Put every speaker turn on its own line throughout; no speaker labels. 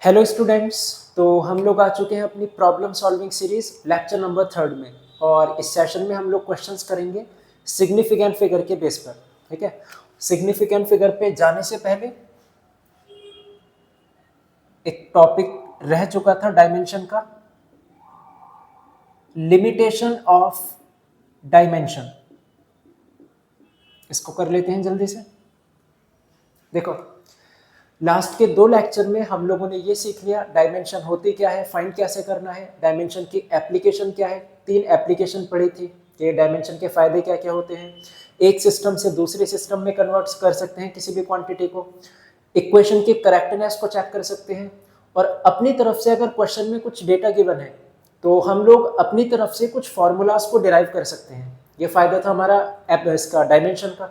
Hello students. तो हम लोग आ चुके हैं अपनी problem solving series lecture number 3 में। और इस सेशन में हम लोग क्वेश्चंस करेंगे सिग्निफिकेंट फिगर के बेस पर। ठीक है, सिग्निफिकेंट फिगर पे जाने से पहले एक टॉपिक रह चुका था डायमेंशन का, लिमिटेशन ऑफ डायमेंशन। इसको कर लेते हैं जल्दी से। देखो, लास्ट के 2 लेक्चर में हम लोगों ने ये सीख लिया डायमेंशन होती क्या है, फाइंड कैसे करना है, डायमेंशन की एप्लीकेशन क्या है। 3 एप्लीकेशन पढ़ी थी कि डायमेंशन के फायदे क्या क्या होते हैं। एक सिस्टम से दूसरे सिस्टम में कन्वर्ट कर सकते हैं किसी भी क्वांटिटी को, इक्वेशन की करेक्टनेस को चेक कर सकते हैं, और अपनी तरफ से अगर क्वेश्चन में कुछ डेटा गिवन है तो हम लोग अपनी तरफ से कुछ फॉर्मूलाज को डिराइव कर सकते हैं। ये फायदा था हमारा इसका डायमेंशन का।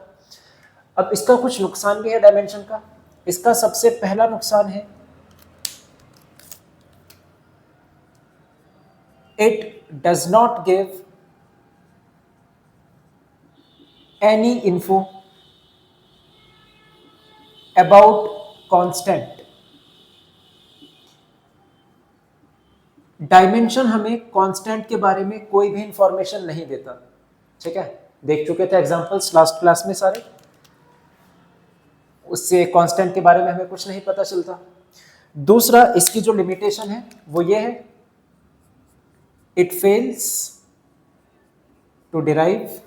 अब इसका कुछ नुकसान भी है डायमेंशन का। इसका सबसे पहला नुकसान है, it does not give any info about constant. Dimension हमें कांस्टेंट के बारे में कोई भी इंफॉर्मेशन नहीं देता। ठीक है, देख चुके थे एग्जांपल्स लास्ट क्लास में सारे। उससे कांस्टेंट के बारे में हमें कुछ नहीं पता चलता। दूसरा, इसकी जो लिमिटेशन है वो ये है, it fails to derive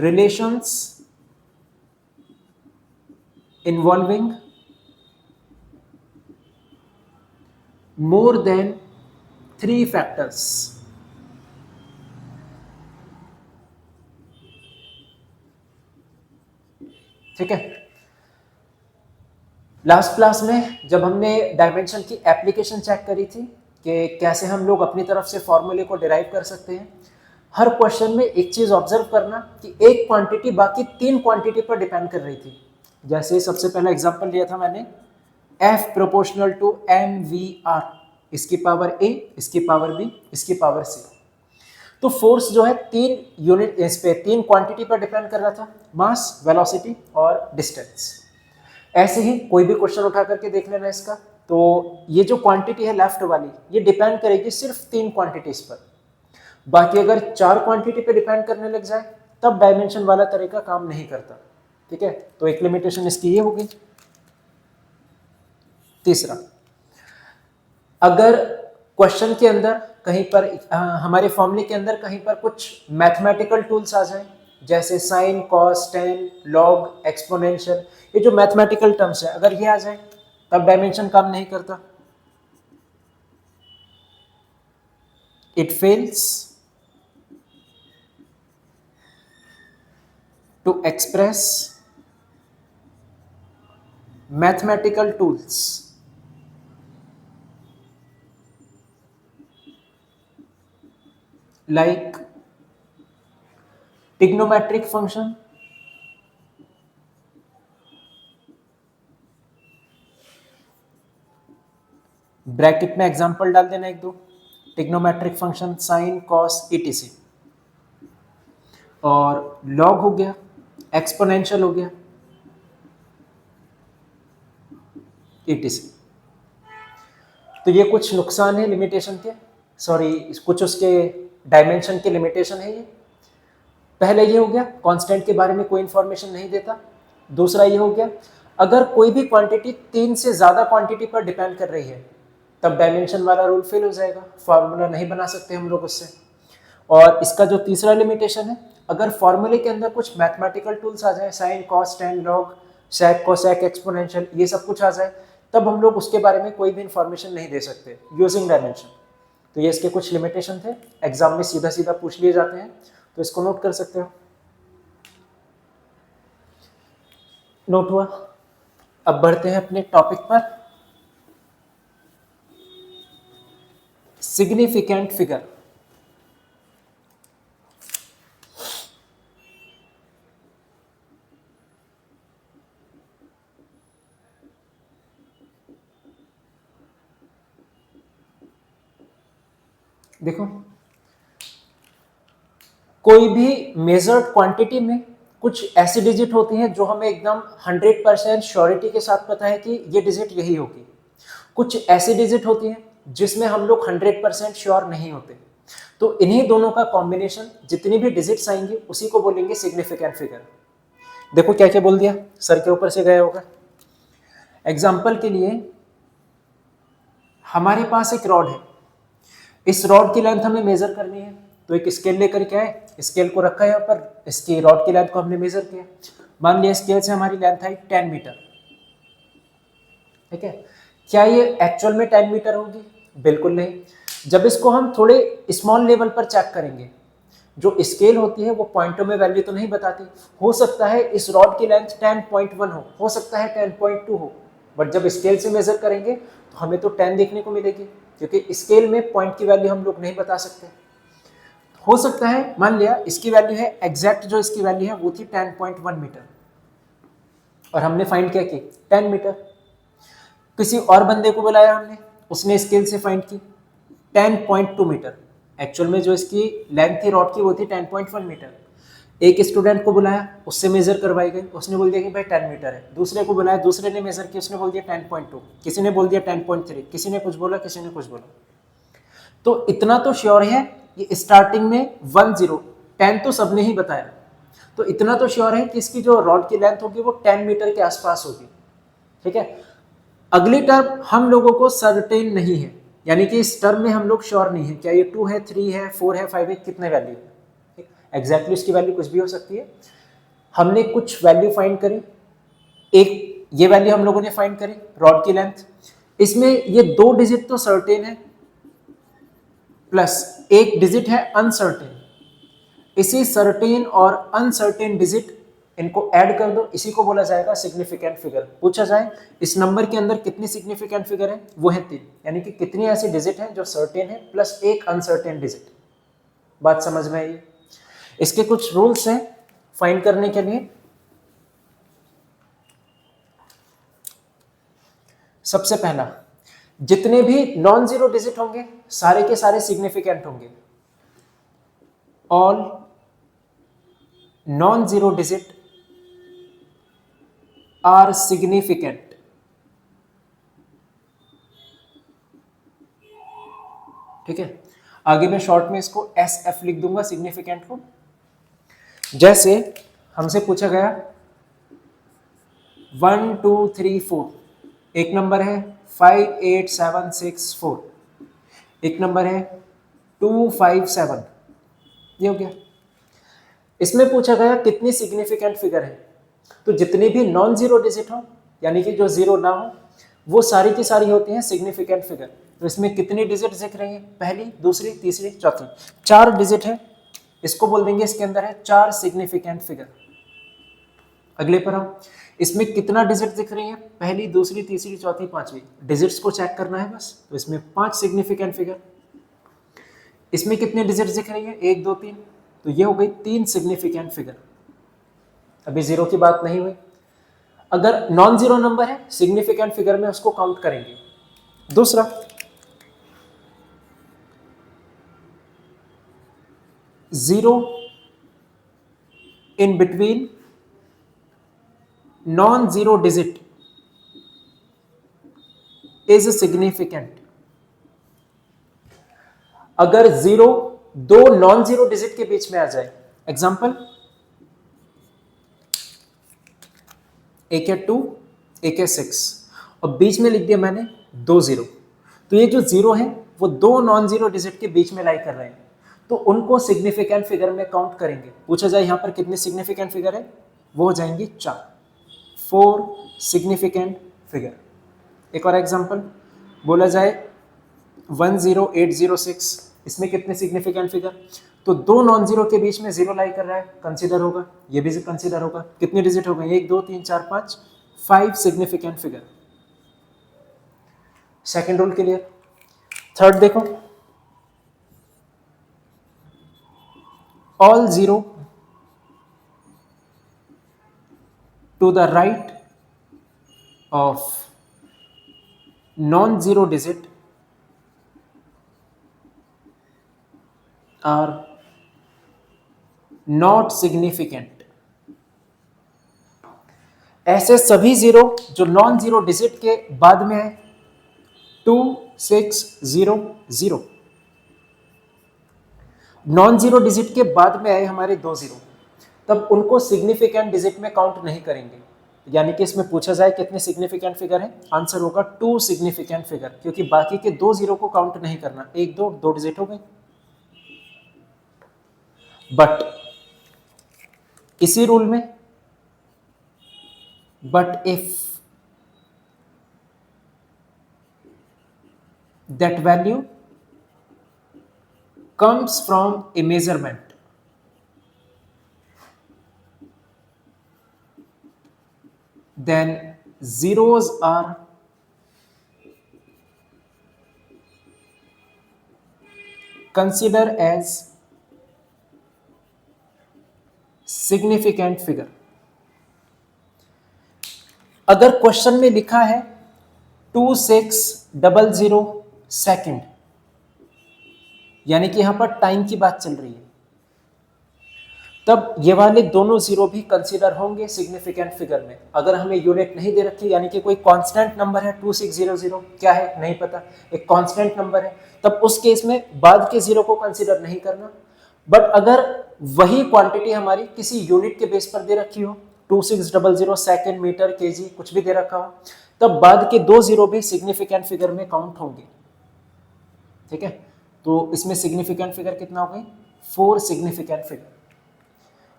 relations involving more than 3 factors। ठीक है, लास्ट क्लास में जब हमने डायमेंशन की एप्लीकेशन चेक करी थी कि कैसे हम लोग अपनी तरफ से फॉर्मूले को डिराइव कर सकते हैं, हर क्वेश्चन में एक चीज ऑब्जर्व करना कि एक क्वांटिटी बाकी 3 क्वांटिटी पर डिपेंड कर रही थी। जैसे सबसे पहला एग्जांपल लिया था मैंने, F प्रोपोर्शनल टू mvr, इसकी पावर a, इसकी पावर b, इसकी पावर c। तो फोर्स जो है 3 यूनिट, इस पे 3 क्वांटिटी पर डिपेंड कर रहा था, मास, वेलोसिटी और डिस्टेंस। ऐसे ही कोई भी क्वेश्चन उठा करके देख लेना इसका। तो ये जो क्वांटिटी है लेफ्ट वाली, ये डिपेंड करेगी सिर्फ 3 क्वांटिटीज पर। बाकी अगर 4 क्वांटिटी पे डिपेंड करने लग जाए तब डायमेंशन वाला तरीका काम नहीं करता। ठीक है, तो एक लिमिटेशन इसकी ये होगी। तीसरा, अगर क्वेश्चन के अंदर कहीं पर हमारे फॉर्मूले के अंदर कहीं पर कुछ मैथमेटिकल टूल्स आ जाए, जैसे sine, cos, tan, log, exponential, ये जो मैथमेटिकल टर्म्स है अगर ये आ जाए तब डायमेंशन काम नहीं करता। It fails to express mathematical tools like trigonometric function, bracket में एग्जांपल डाल देना एक दो, trigonometric function, sine, cos, ETC, और लॉग हो गया, एक्सपोनेंशियल हो गया, ईटीसी। तो ये कुछ नुकसान है लिमिटेशन के, सॉरी कुछ उसके डायमेंशन के लिमिटेशन है ये। पहले ये हो गया, कांस्टेंट के बारे में कोई इंफॉर्मेशन नहीं देता। दूसरा ये हो गया, अगर कोई भी क्वांटिटी 3 से ज्यादा क्वांटिटी पर डिपेंड कर रही है तब डायमेंशन वाला रूल फेल हो जाएगा, फॉर्मूला नहीं बना सकते हम लोग उससे। और इसका जो तीसरा लिमिटेशन है, अगर फॉर्मूले के अंदर कुछ मैथमेटिकल टूल्स आ जाए, साइन, कॉस, टेन, लॉग, सेक, कोसेक, एक्सपोनेंशियल, ये सब कुछ आ जाए तब हम लोग उसके बारे में कोई भी इंफॉर्मेशन नहीं दे सकते यूजिंग डायमेंशन। तो ये इसके कुछ लिमिटेशन थे, एग्जाम में सीधा सीधा पूछ लिए जाते हैं, तो इसको नोट कर सकते हो। नोट हुआ? अब बढ़ते हैं अपने टॉपिक पर, सिग्निफिकेंट फिगर। देखो, कोई भी मेजर्ड क्वांटिटी में कुछ ऐसी डिजिट होती हैं जो हमें एकदम 100% श्योरिटी के साथ पता है कि ये डिजिट यही होगी। कुछ ऐसी डिजिट होती हैं जिसमें हम लोग 100% श्योर नहीं होते। तो इन्हीं दोनों का कॉम्बिनेशन, जितनी भी डिजिट्स आएंगी उसी को बोलेंगे सिग्निफिकेंट फिगर। देखो क्या क्या बोल दिया, सर के ऊपर से गया होगा। एग्जाम्पल के लिए हमारे पास एक रॉड है, इस रॉड की लेंथ हमें मेजर करनी है, तो एक स्केल लेकर के आए, स्केल को रखा है यहाँ पर, इसकी रॉड की लेंथ को हमने मेजर किया। मान लिया स्केल से हमारी लेंथ आई 10 मीटर, ठीक है। क्या ये एक्चुअल में 10 मीटर होगी? बिल्कुल नहीं। जब इसको हम थोड़े स्मॉल लेवल पर चेक करेंगे, जो स्केल होती है वो पॉइंटों में वैल्यू तो नहीं बताती। हो सकता है इस रॉड की लेंथ 10.1 हो सकता है 10.2 हो, बट जब स्केल से मेजर करेंगे तो हमें तो 10 देखने को मिलेगी, क्योंकि स्केल में पॉइंट की वैल्यू हम लोग नहीं बता सकते। हो सकता है मान लिया इसकी वैल्यू है एग्जैक्ट, जो इसकी वैल्यू है वो थी 10.1 मीटर और हमने फाइंड क्या की 10 मीटर। किसी और बंदे को बुलाया हमने, उसने स्केल से फाइंड की 10.2 मीटर, एक्चुअल में जो इसकी लेंथ थी रॉड की वो थी 10.1 मीटर। एक स्टूडेंट को बुलाया, उससे मेजर करवाई गई, उसने बोल दिया कि भाई 10 मीटर है। दूसरे को बुलाया, दूसरे ने मेजर किया, उसने बोल दिया 10.2, किसी ने बोल दिया 10.3, किसी ने कुछ बोला, किसी ने कुछ बोला। तो इतना तो श्योर है कि स्टार्टिंग में 10 तो सबने ही बताया, तो इतना तो श्योर है कि इसकी जो रॉड की लेंथ होगी वो 10 मीटर के आसपास होगी, ठीक है। अगली टर्म हम लोगों को सर्टेन नहीं है, यानी कि इस टर्म में हम लोग श्योर नहीं है क्या ये 2 है, 3 है, 4 है, 5 है, कितने वैल्यू है। एग्जैक्टली इसकी वैल्यू कुछ भी हो सकती है। हमने कुछ वैल्यू फाइंड करी, एक ये वैल्यू हम लोगों ने फाइंड करी रॉड की लेंथ, इसमें ये 2 डिजिट तो सर्टेन है प्लस एक डिजिट है अनसर्टेन। इसी सर्टेन और अनसर्टेन डिजिट इनको ऐड कर दो, इसी को बोला जाएगा सिग्निफिकेंट फिगर। पूछा जाए इस नंबर के अंदर कितनी सिग्निफिकेंट फिगर है, वो है 3, यानी कि कितनी ऐसी डिजिट है जो सर्टेन है प्लस एक अनसर्टेन डिजिट। बात समझ में आई? इसके कुछ रूल्स हैं फाइंड करने के लिए। सबसे पहला, जितने भी नॉन जीरो डिजिट होंगे सारे के सारे सिग्निफिकेंट होंगे। All non zero digit are significant. ठीक है, आगे मैं शॉर्ट में इसको एस एफ लिख दूंगा सिग्निफिकेंट को। जैसे हमसे पूछा गया 1 2 3 4, एक नंबर है 5 8 7 6 4, एक नंबर है 2 5 7, ये हो गया। इसमें पूछा गया कितनी सिग्निफिकेंट फिगर है, तो जितनी भी नॉन जीरो डिजिट हो यानी कि जो जीरो ना हो वो सारी की सारी होती हैं सिग्निफिकेंट फिगर। तो इसमें कितनी डिजिट दिख रही है, पहली, दूसरी, तीसरी, चौथी, 4 डिजिट है, इसको बोल देंगे इसके अंदर है 4 सिग्निफिकेंट फिगर। अगले पर हम, इसमें कितना डिजिट दिख रही है, पहली, दूसरी, तीसरी, चौथी, पांचवी, डिजिट्स को चेक करना है बस। तो इसमें 5 सिग्निफिकेंट फिगर। इसमें कितने डिजिट दिख रही है, 1 2 3, तो ये हो गई 3 सिग्निफिकेंट फिगर। अभी जीरो की बात नहीं हुई। अगर नॉन जीरो नंबर है सिग्निफिकेंट फिगर में उसको काउंट करेंगे। दूसरा, zero in between non zero digit is significant. अगर जीरो दो नॉन जीरो डिजिट के बीच में आ जाए, एग्जांपल एक है 2, एक है 6, और बीच में लिख दिया मैंने 2 जीरो, तो ये जो जीरो है वो 2 नॉन जीरो डिजिट के बीच में लाई कर रहे हैं, तो उनको सिग्निफिकेंट फिगर में काउंट करेंगे। पूछा जाए यहां पर कितने सिग्निफिकेंट फिगर है, वो हो जाएंगी 4 सिग्निफिकेंट फिगर। एक और एग्जांपल बोला जाए 10806, इसमें कितने सिग्निफिकेंट फिगर, तो 2 नॉन जीरो के बीच में जीरो लाई कर रहा है, कंसीडर होगा, ये भी कंसीडर होगा। कितने डिजिट हो गए, 1 2 3 4 5, 5 significant figure. Second rule clear. Third देखो, all zero to the right of non zero digit are not significant. ऐसे सभी जीरो जो नॉन जीरो डिजिट के बाद में है, 2 6 0 0, नॉन जीरो डिजिट के बाद में आए हमारे 2 जीरो, तब उनको सिग्निफिकेंट डिजिट में काउंट नहीं करेंगे। यानी कि इसमें पूछा जाए कितने सिग्निफिकेंट फिगर है, आंसर होगा 2 सिग्निफिकेंट फिगर, क्योंकि बाकी के 2 जीरो को काउंट नहीं करना। 1 2 डिजिट हो गए। बट इसी रूल में, but if that value comes from a measurement, then zeros are considered as significant figure। अगर क्वेश्चन में लिखा है 2600 सेकेंड, यानी कि यहां पर टाइम की बात चल रही है, तब ये वाले दोनों जीरो भी कंसीडर होंगे सिग्निफिकेंट फिगर में। अगर हमें यूनिट नहीं दे रखी, यानी कि कोई कांस्टेंट नंबर है 2600, क्या है नहीं पता, एक कांस्टेंट नंबर है, तब उस केस में बाद के जीरो को कंसीडर नहीं करना। बट अगर वही क्वांटिटी हमारी किसी यूनिट के बेस पर दे रखी हो, 2600 सेकेंड, मीटर, केजी, कुछ भी दे रखा हो, तब बाद के 2 जीरो भी सिग्निफिकेंट फिगर में काउंट होंगे। ठीक है, तो इसमें सिग्निफिकेंट फिगर कितना हो गई, 4 सिग्निफिकेंट फिगर।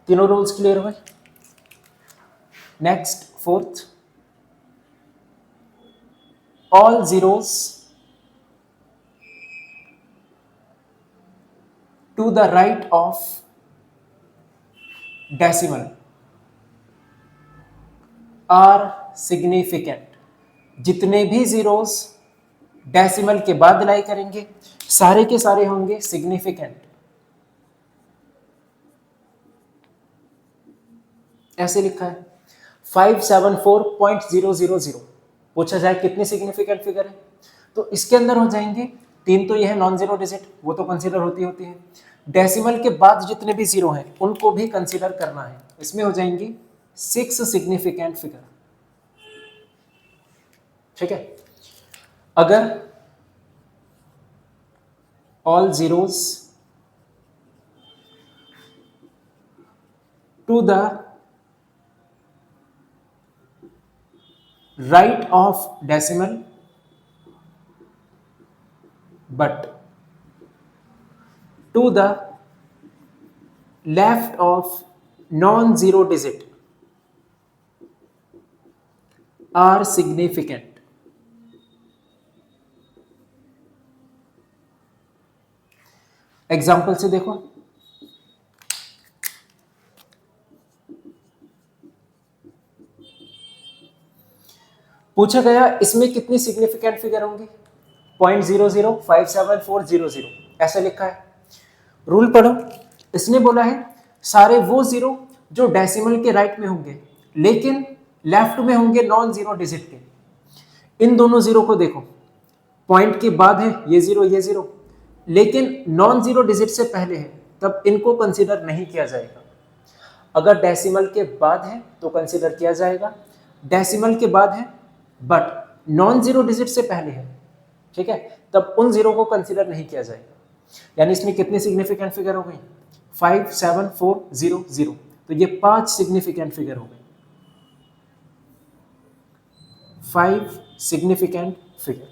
तीनों रूल्स क्लियर हुए। Next, fourth, all zeros to the right of decimal are significant. जितने भी जीरोस डेसिमल के बाद लाई करेंगे, सारे के सारे होंगे सिग्निफिकेंट। ऐसे लिखा है 574.000। पूछा जाए कितने सिग्निफिकेंट फिगर है, तो इसके अंदर हो जाएंगे 3, तो यह है नॉन जीरो डिजिट, वो तो कंसीडर होती है। डेसिमल के बाद जितने भी जीरो हैं उनको भी कंसीडर करना है। इसमें हो जाएंगी 6 सिग्निफिकेंट फिगर। ठीक है, अगर all zeros to the right of decimal but to the left of non-zero digit are significant। Example से देखो, पूछा गया इसमें कितनी सिग्निफिकेंट फिगर होंगी, 0.00574000 ऐसा लिखा है। रूल पढ़ो, इसने बोला है सारे वो जीरो जो डेसिमल के राइट में होंगे लेकिन लेफ्ट में होंगे नॉन जीरो डिजिट के। इन दोनों जीरो को देखो, पॉइंट के बाद है ये जीरो, लेकिन नॉन जीरो डिजिट से पहले है, तब इनको कंसीडर नहीं किया जाएगा। अगर डेसिमल के बाद है तो कंसीडर किया जाएगा, डेसिमल के बाद है बट नॉन जीरो डिजिट से पहले है, ठीक है, तब उन जीरो को कंसीडर नहीं किया जाएगा। यानी इसमें कितनी सिग्निफिकेंट फिगर हो गई, 57400, तो ये 5 सिग्निफिकेंट फिगर हो गई, 5 सिग्निफिकेंट फिगर।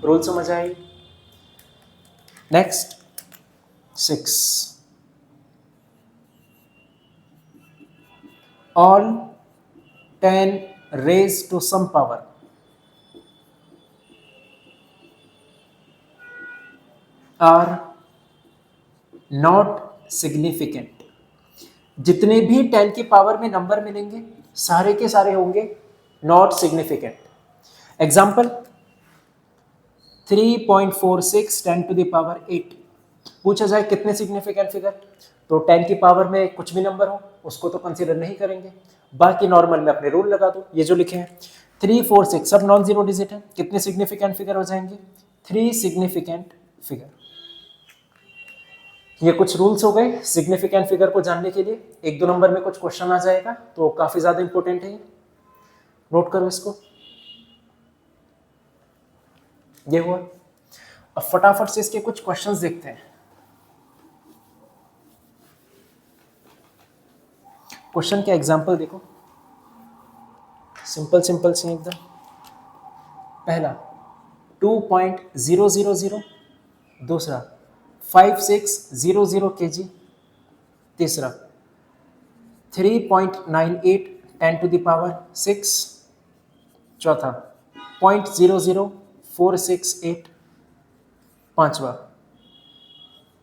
रूल समझ आए। Next 6, all 10 raised to some power are not significant। जितने भी 10 की पावर में नंबर मिलेंगे सारे के सारे होंगे not significant. Example 3.46 10 to the power 8। पूछा जाए कितने सिग्निफिकेंट फिगर, तो 10 की पावर में कुछ भी नंबर हो उसको तो कंसीडर नहीं करेंगे, बाकी नॉर्मल में अपने रूल लगा दो। ये जो लिखे हैं 3 4 6 सब नॉन जीरो डिजिट है, कितने सिग्निफिकेंट फिगर हो जाएंगे, 3 सिग्निफिकेंट फिगर। ये कुछ रूल्स हो गए सिग्निफिकेंट फिगर को जानने के लिए। 1-2 नंबर में कुछ क्वेश्चन आ जाएगा तो काफी ज्यादा इंपॉर्टेंट है। नोट करो इसको, ये हुआ। अब फटाफट से इसके कुछ क्वेश्चंस देखते हैं। क्वेश्चन के एग्जाम्पल देखो, सिंपल सिंपल से एकदम। पहला 2.000, दूसरा 5600 kg, तीसरा 3.98 10⁶, चौथा 0.00468, पांचवा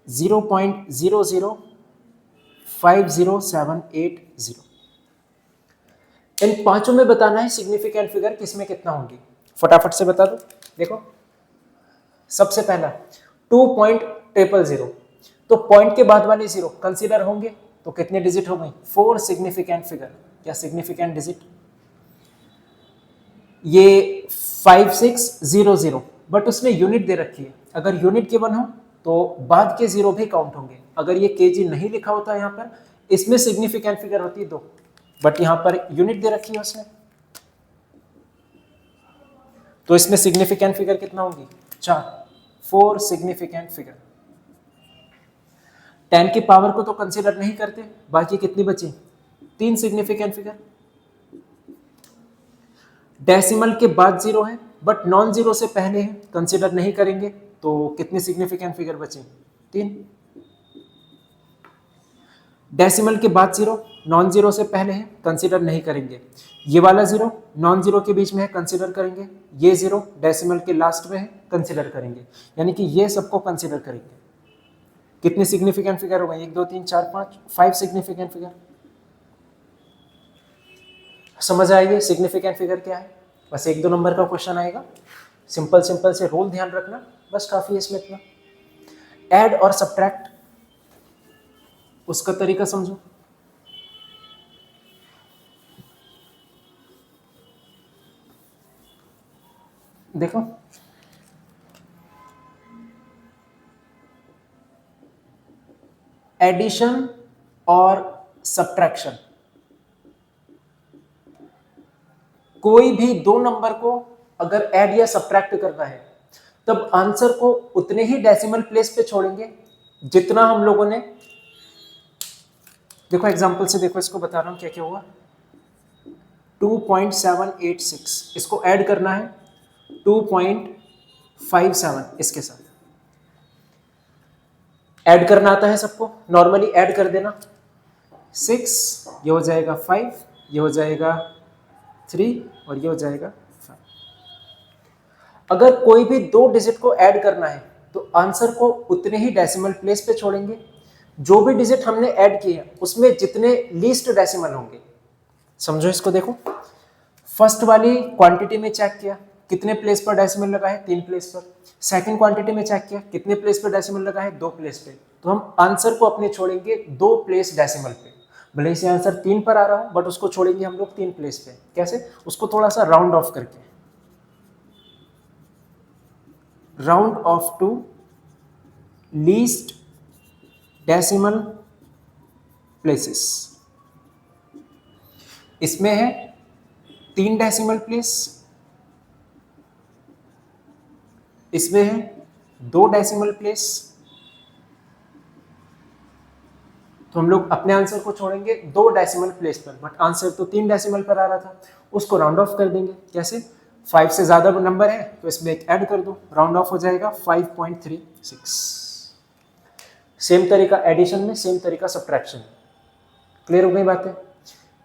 0.005078। इन पांचों में बताना है सिग्निफिकेंट फिगर किसमें कितना होंगी, फटाफट से बता दो। देखो सबसे पहला 2.000, तो पॉइंट के बाद वाले जीरो कंसीडर होंगे, तो कितने डिजिट हो गए, 4 सिग्निफिकेंट फिगर या सिग्निफिकेंट डिजिट। ये 5600, बट उसमें यूनिट दे रखी है, अगर यूनिट गिवन हो तो बाद के जीरो भी काउंट होंगे। अगर ये केजी नहीं लिखा होता यहाँ पर, इसमें सिग्निफिकेंट फिगर होती है 2, बट यहाँ पर यूनिट दे रखी है उसने, तो इसमें सिग्निफिकेंट फिगर कितना होंगी, 4 सिग्निफिकेंट फिगर। 10 की पावर को तो कंसीडर नहीं करते, बाकी कितनी बची, 3 सिग्निफिकेंट फिगर। डेसिमल के बाद जीरो है, बट नॉन जीरो से पहले है, कंसीडर नहीं करेंगे, तो कितनी सिग्निफिकेंट फिगर बची, 3। डेसिमल के बाद जीरो, नॉन जीरो से पहले है, कंसीडर नहीं करेंगे। ये वाला जीरो नॉन जीरो के बीच में है, कंसीडर करेंगे। ये जीरो डेसिमल के लास्ट में है, कंसीडर करेंगे। यानी कि ये सबको कंसीडर करेंगे। कितने सिग्निफिकेंट फिगर हो गए, 1 2 3 4 5 सिग्निफिकेंट फिगर। समझ आएगी सिग्निफिकेंट फिगर क्या है। बस 1 2 नंबर का क्वेश्चन आएगा, सिंपल सिंपल से रूल ध्यान रखना, बस काफी है इसमें इतना। ऐड और सब्ट्रैक्ट, उसका तरीका समझो। देखो एडिशन और सब्ट्रैक्शन, कोई भी दो नंबर को अगर ऐड या सब्ट्रैक्ट करना है, तब आंसर को उतने ही डेसिमल प्लेस पे छोड़ेंगे जितना हम लोगों ने, देखो एग्जांपल से देखो, इसको बता रहा हूं क्या क्या हुआ। 2.786, इसको ऐड करना है 2.57 इसके साथ। ऐड करना आता है सबको, नॉर्मली ऐड कर देना, 6 ये हो जाएगा 5, ये हो जाएगा 3 और ये हो जाएगा 5। अगर कोई भी दो डिजिट को ऐड करना है तो आंसर को उतने ही डेसिमल प्लेस पे छोड़ेंगे, जो भी डिजिट हमने ऐड किए उसमें जितने लीस्ट डेसिमल होंगे। समझो इसको, देखो फर्स्ट वाली क्वांटिटी में चेक किया, कितने प्लेस पर डेसिमल लगा है, 3 प्लेस पर। सेकंड क्वांटिटी में चेक किया, कितने प्लेस पर डेसिमल लगा है, 2 प्लेस पे। तो हम आंसर को अपने छोड़ेंगे 2 प्लेस डेसिमल पे। भले से आंसर 3 पर आ रहा हो, बट उसको छोड़ेंगे हम लोग 3 प्लेस पे। कैसे, उसको थोड़ा सा राउंड ऑफ करके, round off to least decimal places. इसमें है 3 डेसिमल प्लेस, इसमें है 2 डेसिमल प्लेस, तो हम लोग अपने आंसर को छोड़ेंगे 2 डेसिमल प्लेस पर, बट आंसर तो 3 डेसिमल पर आ रहा था, उसको राउंड ऑफ कर देंगे। कैसे, 5 से ज्यादा नंबर है तो इसमें एक ऐड कर दो, राउंड ऑफ हो जाएगा 5.36। सेम तरीका एडिशन में, सेम तरीका सब्ट्रैक्शन। क्लियर हो गई बातें।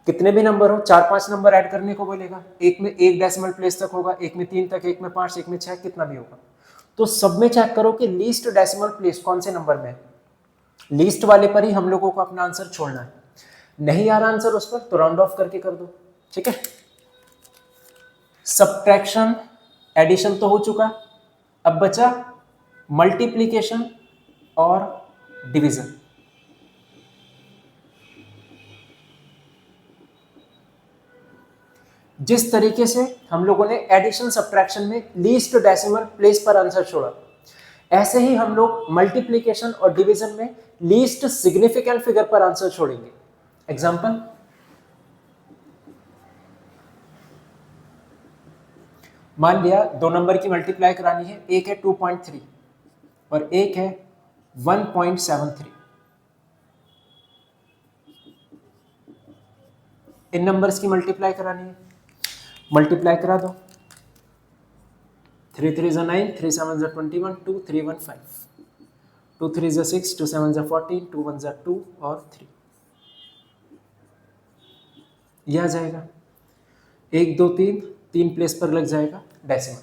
कितने भी नंबर हो, 4-5 नंबर ऐड करने को बोलेगा, एक में 1 डेसिमल प्लेस तक होगा, एक में 3 तक, एक में 5, एक में 6, कितना भी होगा, तो सब में चेक करो कि लीस्ट डेसिमल प्लेस कौन से नंबर में है। लीस्ट वाले पर ही हम लोगों को अपना आंसर छोड़ना है। नहीं आ रहा आंसर उस पर तो राउंड ऑफ करके कर दो, ठीक है। सब्ट्रैक्शन एडिशन तो हो चुका, अब बचा मल्टीप्लिकेशन और डिवीजन। जिस तरीके से हम लोगों ने एडिशन सब्ट्रैक्शन में लीस्ट डेसिमल प्लेस पर आंसर छोड़ा, ऐसे ही हम लोग मल्टीप्लिकेशन और डिवीजन में लीस्ट सिग्निफिकेंट फिगर पर आंसर छोड़ेंगे। एग्जांपल, मान लिया दो नंबर की मल्टीप्लाई करानी है, एक है 2.3 और एक है 1.73। इन नंबर्स की मल्टीप्लाई करानी है, मल्टीप्लाई करा दो। 3 3 ज़ा 9, 3 7 ज़ा 21, 2 3 1 5, 2 3 ज़ा 6, 2 7 ज़ा 14, 2 1 ज़ा 2 और 3, यह आ जाएगा 1 2 3, 3 प्लेस पर लग जाएगा डेसिमल।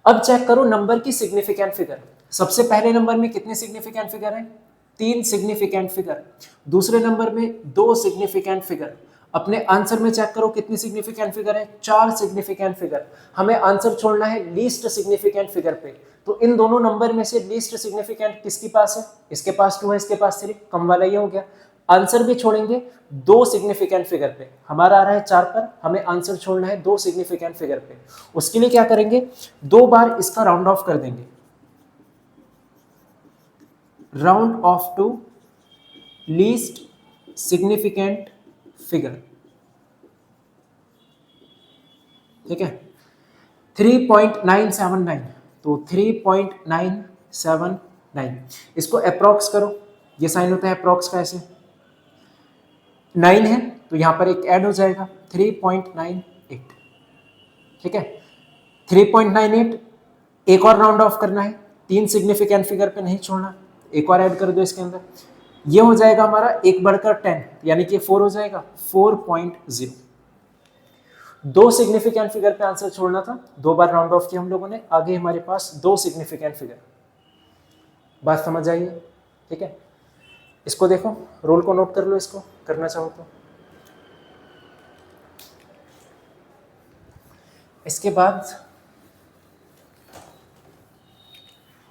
अब चेक करो नंबर की सिग्निफिकेंट फिगर। सबसे पहले नंबर में कितने सिग्निफिकेंट फिगर हैं? 3 सिग्निफिकेंट फिगर। दूसरे नंबर में 2 सिग्निफिकेंट फिगर। अपने आंसर में चेक करो कितनी सिग्निफिकेंट फिगर है? 4 सिग्निफिकेंट फिगर। हमें आंसर छोड़ना है लीस्ट सिग्निफिकेंट फिगर पे। तो इन दोनों नंबर में से लीस्ट सिग्निफिकेंट किसके पास है? इसके पास 2 है, इसके पास 3, कम वाला ये हो गया। आंसर भी छोड़ेंगे 2 सिग्निफिकेंट फिगर पे। हमारा आ रहा है 4 पर, हमें आंसर छोड़ना है 2 सिग्निफिकेंट फिगर पे। उसके लिए क्या करेंगे? 2 बार इसका राउंड ऑफ कर देंगे, round off to least significant figure. ठीक है, 3.979, तो 3.979 इसको अप्रॉक्स करो। ये साइन होता है अप्रॉक्स का, ऐसे 9 है तो यहां पर एक ऐड हो जाएगा 3.98। ठीक है, 3.98। एक और राउंड ऑफ करना है, 3 सिग्निफिकेंट फिगर पे नहीं छोड़ना, एक और ऐड कर दो इसके अंदर। ये हो जाएगा हमारा 1 बढ़कर 10, यानी कि 4 हो जाएगा 4.0। 2 सिग्निफिकेंट फिगर पे आंसर छोड़ना था, 2 बार राउंड ऑफ किया हम लोगों ने, आगे हमारे पास 2 सिग्निफिकेंट फिगर। बात समझ आई है? ठीक है, इसको देखो, रोल को नोट कर लो इसको, करना चाहो तो। इसके बाद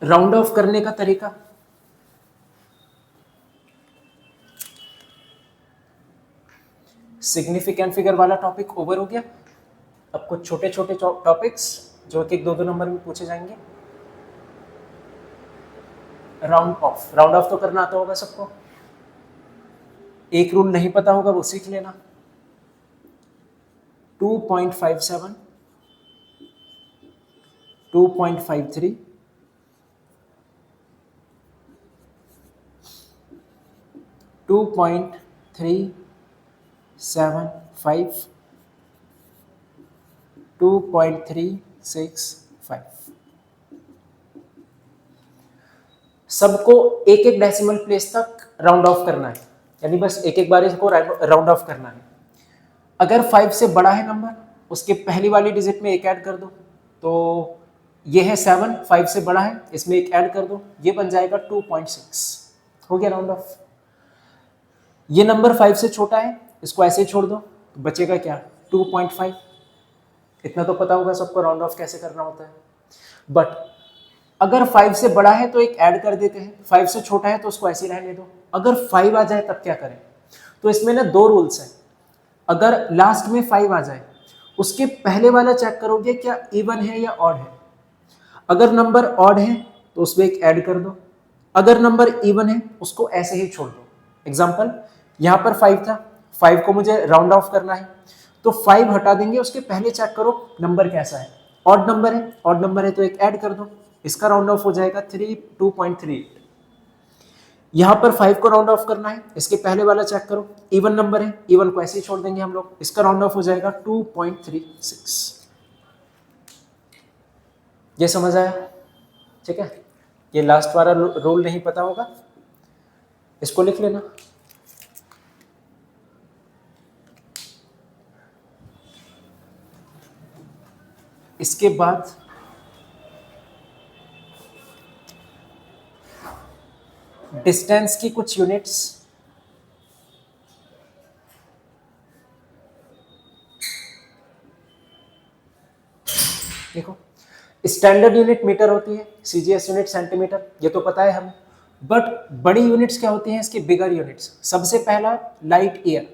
राउंड ऑफ करने का तरीका। सिग्निफिकेंट फिगर वाला टॉपिक ओवर हो गया। अब कुछ छोटे छोटे टॉपिक्स जो कि 1-2 नंबर में पूछे जाएंगे। राउंड ऑफ, राउंड ऑफ तो करना आता होगा सबको, एक रूल नहीं पता होगा वो सीख लेना। 2.57, 2.53, 2.375, 2.365। सबको एक एक डेसिमल प्लेस तक राउंड ऑफ करना है, यानी बस एक एक बार इसको राउंड ऑफ करना है। अगर 5 से बड़ा है नंबर, उसके पहली वाली डिजिट में एक ऐड कर दो, तो ये है 7, 5 से बड़ा है, इसमें एक ऐड कर दो, ये बन जाएगा 2.6। हो गया राउंड ऑफ। ये नंबर 5 से छोटा है, इसको ऐसे ही छोड़ दो, तो बचेगा क्या? 2.5। इतना तो पता होगा सबको राउंड ऑफ कैसे करना होता है। बट अगर 5 से बड़ा है तो एक ऐड कर देते हैं, 5 से छोटा है तो उसको ऐसे ही रहने दो। अगर 5 आ जाए तब क्या करें? तो इसमें ना 2 रूल्स हैं। अगर लास्ट में 5 आ जाए, उसके पहले वाला चेक करोगे क्या इवन है या ऑड है। अगर नंबर ऑड है तो उसमें एक ऐड कर दो, अगर नंबर इवन है उसको ऐसे ही छोड़ दो। एग्जांपल, यहाँ पर 5 था, 5 को मुझे राउंड ऑफ करना है, तो 5 हटा देंगे, उसके पहले चेक करो नंबर कैसा है। ऑड नंबर है, ऑड नंबर है तो एक ऐड कर दो, इसका राउंड ऑफ हो जाएगा 2.38। यहाँ पर 5 को राउंड ऑफ करना है, इसके पहले वाला चेक करो, इवन नंबर है, इवन को ऐसे ही छोड़ देंगे हम लोग, इसका राउंड ऑफ हो जाएगा 2.36। ये समझ आया? ठीक है, ये लास्ट वाला रूल नहीं पता होगा, इसको लिख लेना। इसके बाद डिस्टेंस की कुछ यूनिट्स। देखो, स्टैंडर्ड यूनिट मीटर होती है, सीजीएस यूनिट सेंटीमीटर, ये तो पता है हमें। बट बड़ी यूनिट्स क्या होती हैं इसकी? बिगर यूनिट्स। सबसे पहला लाइट ईयर।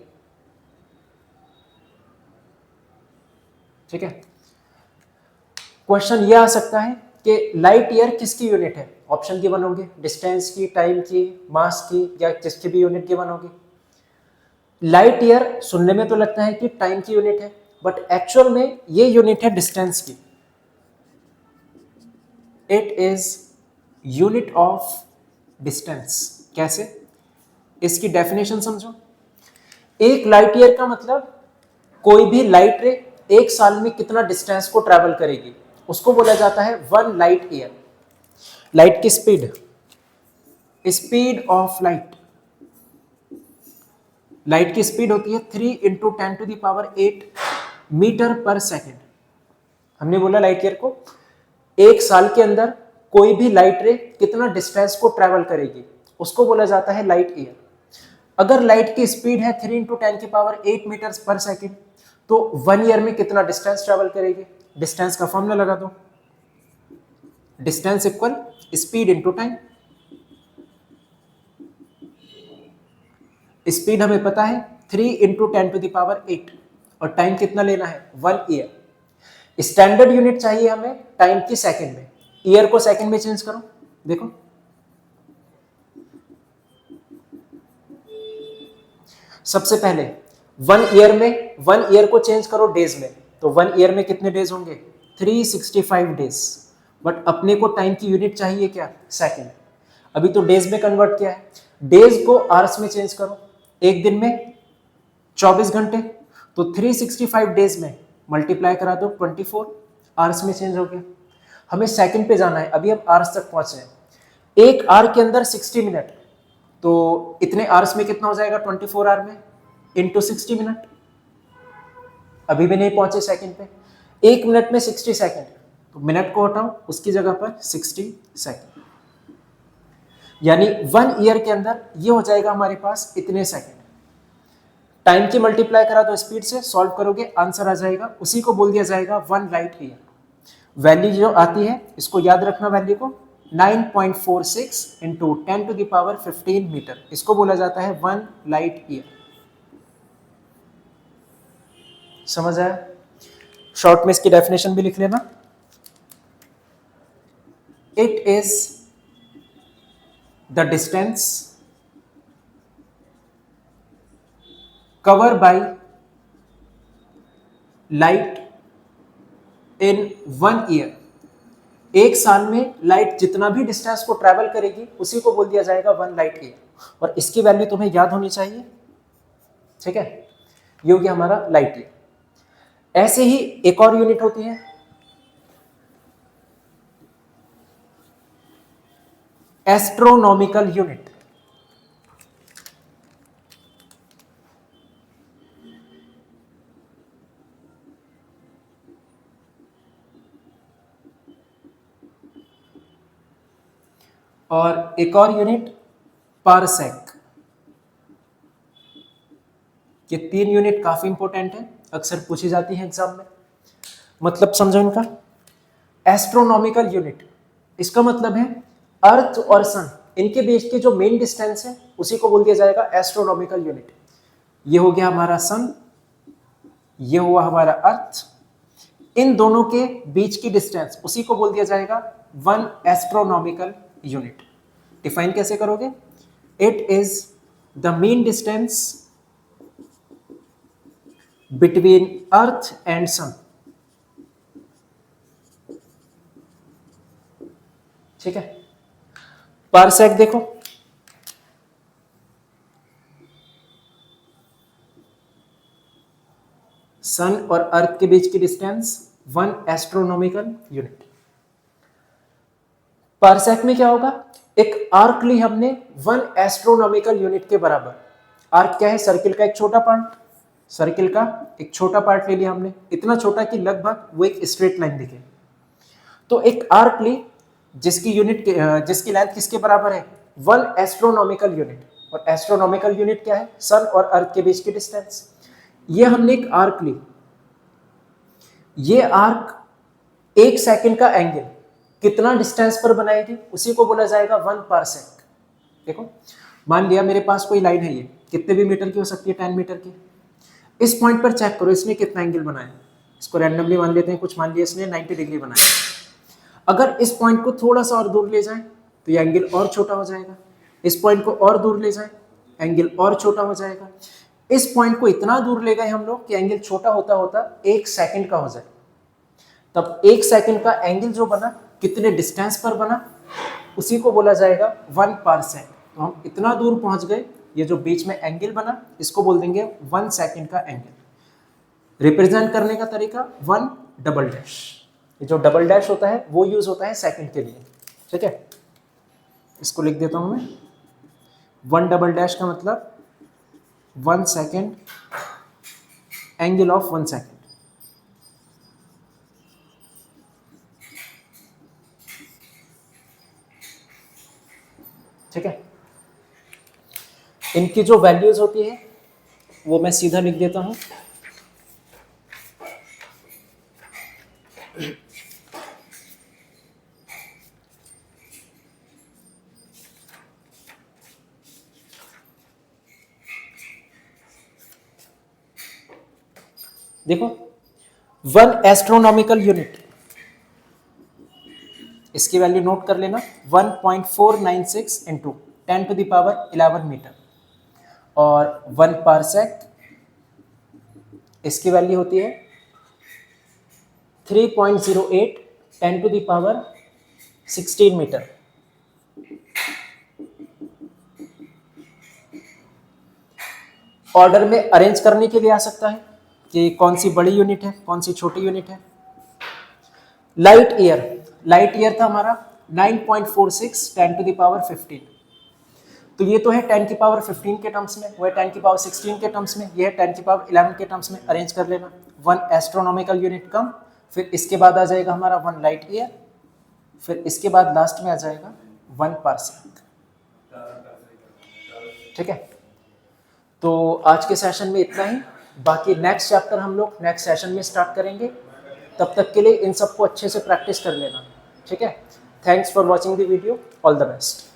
ठीक है, क्वेश्चन ये आ सकता है कि लाइट ईयर किसकी यूनिट है? ऑप्शन गिवन होंगे, डिस्टेंस की, टाइम की, मास की, या जिसकी भी यूनिट गिवन होगी। लाइट ईयर सुनने में तो लगता है कि टाइम की यूनिट है, बट एक्चुअल में ये यूनिट है डिस्टेंस की। It is unit of distance. कैसे? इसकी डेफिनेशन समझो। एक लाइट ईयर का मतलब कोई भी लाइट रे एक साल में कितना डिस्टेंस को ट्रेवल करेगी उसको बोला जाता है 1 लाइट ईयर। लाइट की speed, speed of light, light की स्पीड होती है 3 इंटू 10⁸ मीटर पर सेकेंड। हमने बोला लाइट ईयर को एक साल के अंदर कोई भी लाइट रे कितना डिस्टेंस को ट्रेवल करेगी उसको बोला जाता है लाइट ईयर। अगर लाइट की स्पीड है 3 इंटू 10⁸ मीटर पर सेकेंड तो 1 ईयर में कितना डिस्टेंस ट्रेवल करेगी? डिस्टेंस का फॉर्मूला लगा दो, distance equal speed into time. Speed हमें पता है 3 इंटू 10⁸ और टाइम कितना लेना है? 1 ईयर। स्टैंडर्ड यूनिट चाहिए हमें टाइम की सेकंड में, ईयर को सेकंड में चेंज करो। देखो सबसे पहले 1 ईयर में 1 ईयर को चेंज करो डेज में, तो 1 ईयर में कितने डेज होंगे? 365 डेज। बट अपने को टाइम की यूनिट चाहिए क्या? सेकंड। अभी तो डेज में कन्वर्ट किया है, डेज को आवर्स में चेंज करो। एक दिन में 24 घंटे, तो 365 डेज में मल्टीप्लाई करा दो 24 आवर्स में चेंज हो गया। हमें सेकंड पे जाना है, अभी हम आवर्स तक पहुंचे हैं। एक आवर के अंदर 60 मिनट, तो इतने आवर्स में कितना हो जाएगा? 24 आवर में इंटू 60 मिनट। अभी भी नहीं पहुंचे सेकंड पे। एक मिनट में 60 सेकंड, तो मिनट को हटाओ, उसकी जगह पर 60 सेकंड, यानी 1 ईयर के अंदर ये हो जाएगा हमारे पास इतने सेकंड। टाइम की मल्टीप्लाई करा दो स्पीड से, सॉल्व करोगे आंसर आ जाएगा, उसी को बोल दिया जाएगा 1 लाइट ईयर। वैल्यू जो आती है इसको याद रखना, वैल्यू को 9.46 इंटू 10⁻15 मीटर, इसको बोला जाता है 1 लाइट ईयर। समझ आया? शॉर्ट में इसकी डेफिनेशन भी लिख लेना। It is the distance cover by light in 1 year. एक साल में लाइट जितना भी डिस्टेंस को ट्रेवल करेगी उसी को बोल दिया जाएगा 1 लाइट ईयर, और इसकी वैल्यू तुम्हें याद होनी चाहिए। ठीक है, ये हो गया हमारा लाइट ईयर। ऐसे ही एक और यूनिट होती है एस्ट्रोनॉमिकल यूनिट। और एक और यूनिट पारसेक। ये 3 यूनिट काफी इंपॉर्टेंट है, अक्सर पूछी जाती है एग्जाम में। मतलब समझो इनका। एस्ट्रोनॉमिकल यूनिट, इसका मतलब है अर्थ और सन, इनके बीच की जो मेन डिस्टेंस है उसी को बोल दिया जाएगा एस्ट्रोनॉमिकल यूनिट। ये हो गया हमारा सन, ये हुआ हमारा अर्थ, इन दोनों के बीच की डिस्टेंस उसी को बोल दिया जाएगा 1 एस्ट्रोनॉमिकल यूनिट। डिफाइन कैसे करोगे? It is the mean distance between earth and sun. ठीक है, पारसेक देखो, सन और अर्थ के बीच की डिस्टेंस 1 एस्ट्रोनॉमिकल यूनिट। पारसेक में क्या होगा? एक आर्क ली हमने 1 एस्ट्रोनॉमिकल यूनिट के बराबर। आर्क क्या है? सर्किल का एक छोटा पार्ट, सर्किल का एक छोटा पार्ट ले लिया हमने, इतना छोटा कि लगभग वो एक स्ट्रेट लाइन दिखे। तो एक आर्क ली जिसकी यूनिट, जिसकी लेंथ किसके बराबर है? 1 एस्ट्रोनॉमिकल यूनिट। और एस्ट्रोनॉमिकल यूनिट क्या है? सन और अर्थ के बीच की डिस्टेंस। ये हमने एक आर्क ली, ये आर्क 1 सेकंड का एंगल कितना डिस्टेंस पर बनाएगी उसी को बोला जाएगा 1 पारसेक। देखो, मान लिया मेरे पास कोई लाइन है, ये कितने भी मीटर की हो सकती है, 10 मीटर की। इस पॉइंट पर चेक करो इसने कितना एंगल बनाया। इसको रैंडमली मान लेते हैं, कुछ मान लिया इसने 90 डिग्री बनाया। अगर इस पॉइंट को थोड़ा सा और दूर ले जाए तो ये एंगल और छोटा हो जाएगा, इस पॉइंट को और दूर ले जाए एंगल और छोटा हो जाएगा, इस पॉइंट को इतना दूर ले गए हम लोग कि एंगल छोटा होता होता 1 सेकंड का हो जाए। तब 1 सेकंड का एंगल जो बना कितने डिस्टेंस पर बना, उसी को बोला जाएगा 1 पारसेक। तो हम इतना दूर पहुंच गए, ये जो बीच में एंगल बना इसको बोल देंगे 1 सेकंड का एंगल। रिप्रेजेंट करने का तरीका 1 डबल डैश, ये जो डबल डैश होता है वो यूज होता है सेकंड के लिए, ठीक है। इसको लिख देता हूं मैं, 1 डबल डैश का मतलब 1 सेकंड, एंगल ऑफ 1 सेकंड। ठीक है, इनकी जो वैल्यूज होती है वो मैं सीधा लिख देता हूं। देखो 1 एस्ट्रोनॉमिकल यूनिट, इसकी वैल्यू नोट कर लेना, 1.496 इंटू 10⁻11 मीटर। और 1 पारसेक, इसकी वैल्यू होती है 3.08 10⁻16 मीटर। ऑर्डर में अरेंज करने के लिए आ सकता है कि कौन सी बड़ी यूनिट है, कौन सी छोटी यूनिट है। लाइट ईयर, लाइट ईयर था हमारा 9.46 10⁻15। तो ये तो है 10⁻15 के टर्म्स में, वो है 10⁻16 के टर्म्स में, ये है 10⁻11 के टर्म्स में। अरेंज कर लेना, 1 एस्ट्रोनॉमिकल यूनिट कम, फिर इसके बाद आ जाएगा हमारा 1 लाइट ईयर, फिर इसके बाद लास्ट में आ जाएगा 1 पारसेक। ठीक है, तो आज के सेशन में इतना ही। बाकी नेक्स्ट चैप्टर हम लोग नेक्स्ट सेशन में स्टार्ट करेंगे। तब तक के लिए इन सबको अच्छे से प्रैक्टिस कर लेना। ठीक है, thanks for watching the video, all the best.